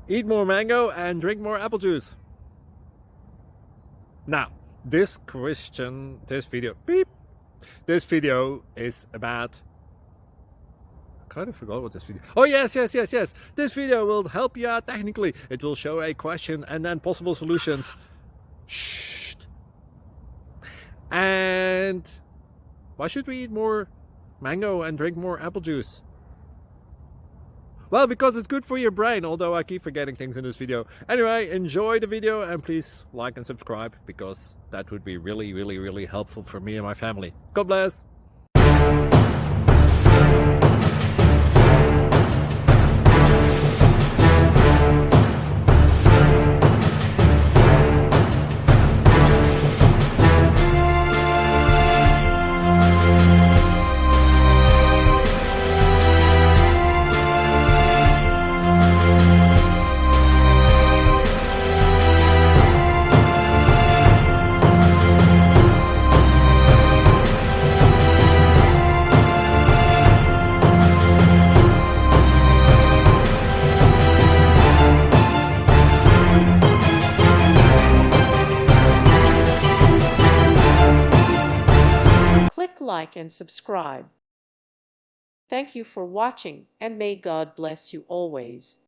Eat more mango and drink more apple juice. Now, this video is about, I kind of forgot what this video. Oh, yes. This video will help you out technically. It will show a question and then possible solutions. Shh. And why should we eat more mango and drink more apple juice? Well, because it's good for your brain, although I keep forgetting things in this video. Anyway, enjoy the video and please like and subscribe, because that would be really helpful for me and my family. God bless! Click like and subscribe. Thank you for watching, and may God bless you always.